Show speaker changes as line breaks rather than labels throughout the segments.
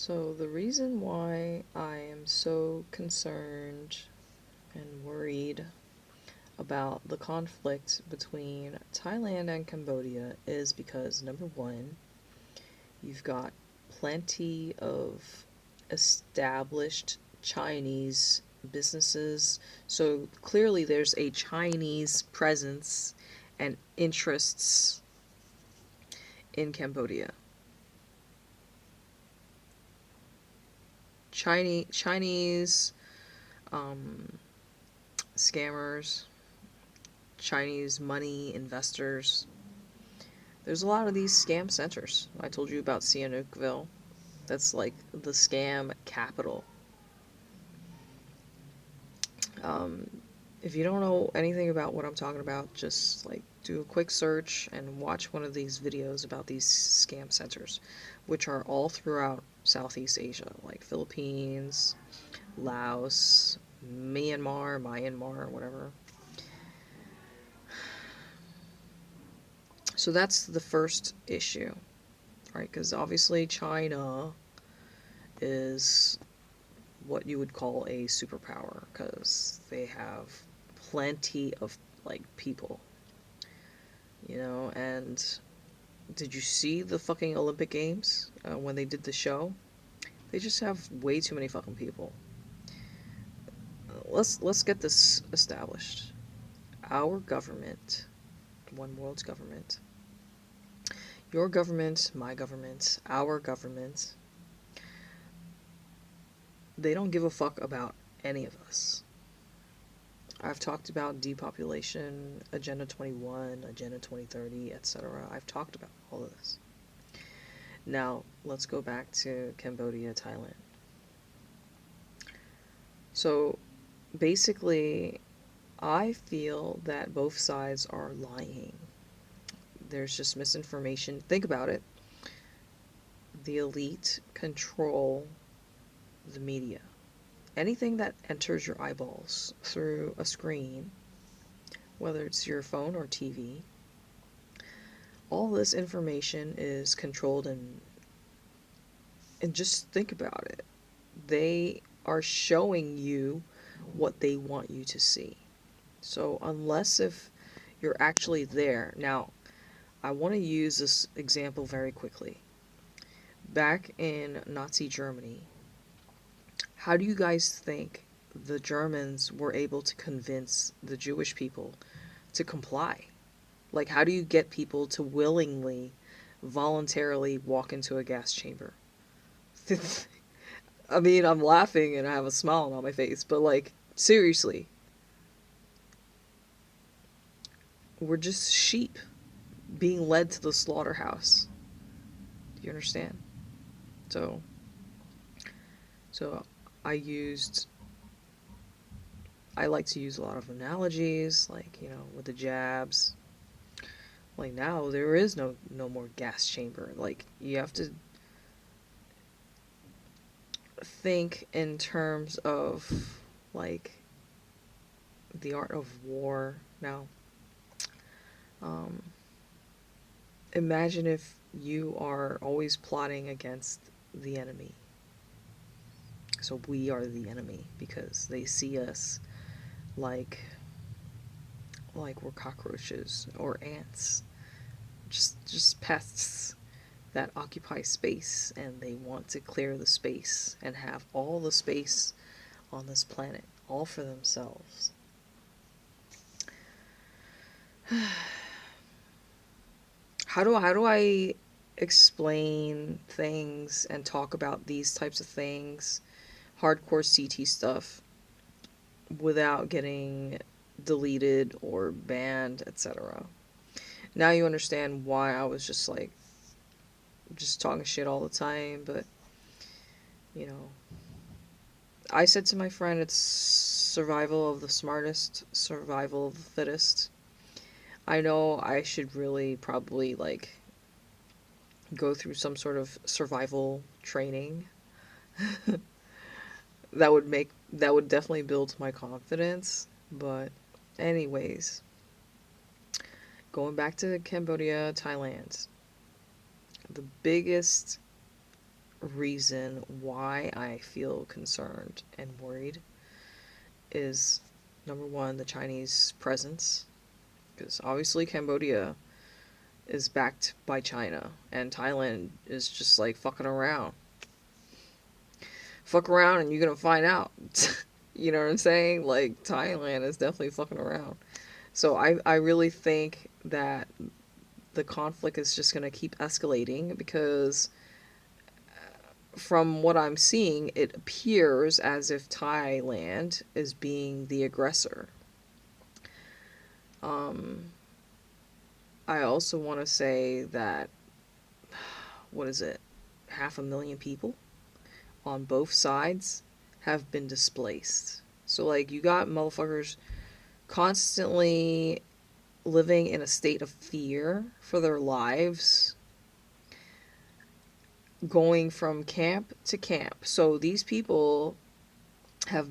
So, the reason why I am so concerned and worried about the conflict between Thailand and Cambodia is because, number one, you've got plenty of established Chinese businesses. So, clearly, there's a Chinese presence and interests in Cambodia. Chinese um, scammers, Chinese money investors. There's a lot of these scam centers. I told you about Sihanoukville. That's like the scam capital. Um, if you don't know anything about what I'm talking about, just like do a quick search and watch one of these videos about these scam centers, which are all throughout Southeast Asia, like Philippines, Laos, Myanmar, whatever. So that's the first issue, right? Because obviously China is what you would call a superpower because they have plenty of like people, and did you see the fucking Olympic Games when they did the show? They just have way too many fucking people. Let's get this established. Our government, one world's government, your government, my government, our government, they don't give a fuck about any of us. I've talked about depopulation, Agenda 21, Agenda 2030, etc. I've talked about all of this. Now, let's go back to Cambodia, Thailand. So, basically, I feel that both sides are lying. There's just misinformation. Think about it. The elite control the media. Anything that enters your eyeballs through a screen, whether it's your phone or TV, all this information is controlled, and just think about it. They are showing you what they want you to see. So unless if you're actually there. Now, I want to use this example very quickly. Back in Nazi Germany, how do you guys think the Germans were able to convince the Jewish people to comply? Like, how do you get people to willingly, voluntarily walk into a gas chamber? I mean, I'm laughing and I have a smile on my face, but like, seriously, we're just sheep being led to the slaughterhouse. Do you understand? So, so I used, I like to use a lot of analogies, like, with the jabs. Like now, there is no more gas chamber. Like, you have to think in terms of like the art of war now. Um, Imagine if you are always plotting against the enemy. So we are the enemy because they see us like we're cockroaches or ants, just pests that occupy space, and they want to clear the space and have all the space on this planet all for themselves. How do I explain things and talk about these types of things, hardcore CT stuff, without getting deleted or banned, etc.? Now you understand why I was just talking shit all the time, but you know, I said to my friend it's survival of the smartest, survival of the fittest. I know I should really probably like go through some sort of survival training. That would definitely build my confidence, but anyways, going back to Cambodia, Thailand. The biggest reason why I feel concerned and worried is number one, the Chinese presence, because obviously Cambodia is backed by China, and Thailand is just like fucking around. Fuck around and you're gonna find out. You know what I'm saying? Like, Thailand is definitely fucking around. So I really think that the conflict is just gonna keep escalating because from what I'm seeing, it appears as if Thailand is being the aggressor. Um, I also want to say that, what is it? 500,000 people on both sides have been displaced. So, like, you got motherfuckers constantly living in a state of fear for their lives, going from camp to camp. So, these people have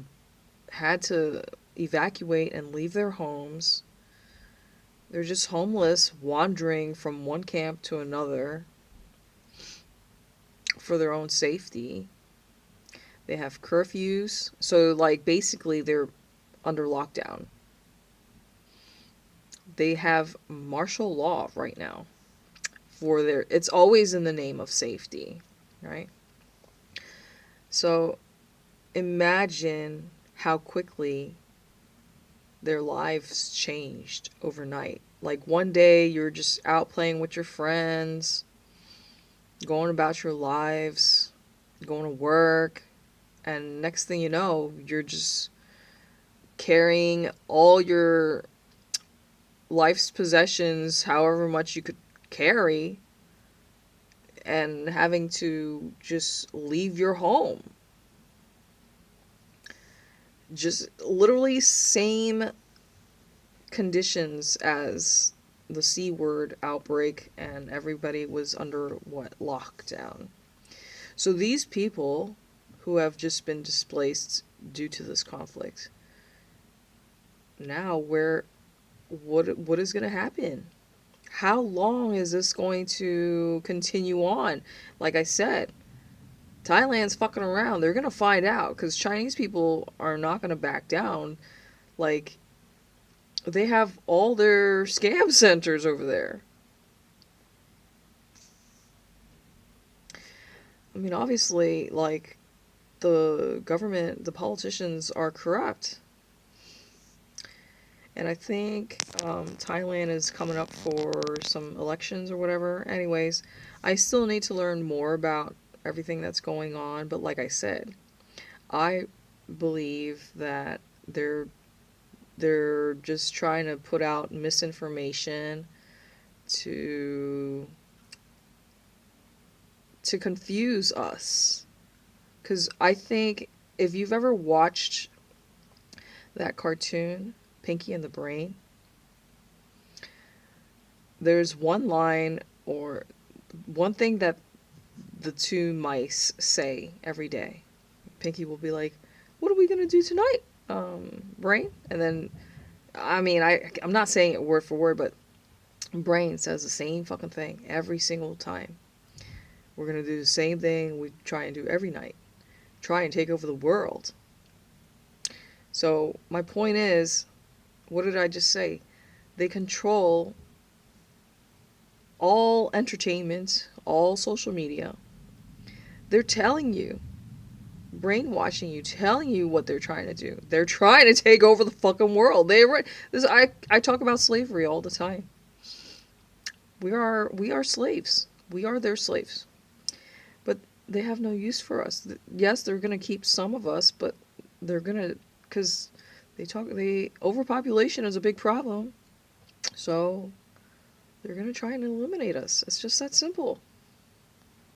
had to evacuate and leave their homes. They're just homeless, wandering from one camp to another for their own safety. They have curfews. So, like, basically, they're under lockdown. They have martial law right now for their. It's always in the name of safety, right? So, imagine how quickly their lives changed overnight. Like, one day you're just out playing with your friends, going about your lives, going to work, and next thing you know, you're just carrying all your life's possessions, however much you could carry, and having to just leave your home. Just literally same conditions as the C word outbreak, and everybody was under what? Lockdown. So these people who have just been displaced due to this conflict, now what is going to happen? How long is this going to continue on? Like I said, Thailand's fucking around. They're going to find out because Chinese people are not going to back down. Like, they have all their scam centers over there. I mean, obviously, like, the government, the politicians are corrupt. And I think Thailand is coming up for some elections or whatever. Anyways, I still need to learn more about everything that's going on. But like I said, I believe that they're just trying to put out misinformation to confuse us. Because I think if you've ever watched that cartoon, Pinky and the Brain, there's one line or one thing that the two mice say every day. Pinky will be like, "What are we gonna do tonight, Brain?" And then, I mean, I'm not saying it word for word, but Brain says the same fucking thing every single time. We're gonna do the same thing we try and do every night. Try and take over the world. So my point is, what did I just say? They control all entertainment, all social media. They're telling you, brainwashing you, telling you what they're trying to do. They're trying to take over the fucking world. I talk about slavery all the time. We are slaves. We are their slaves. But they have no use for us. Yes, they're gonna keep some of us, but they're gonna, because they overpopulation is a big problem. So they're gonna try and eliminate us. It's just that simple.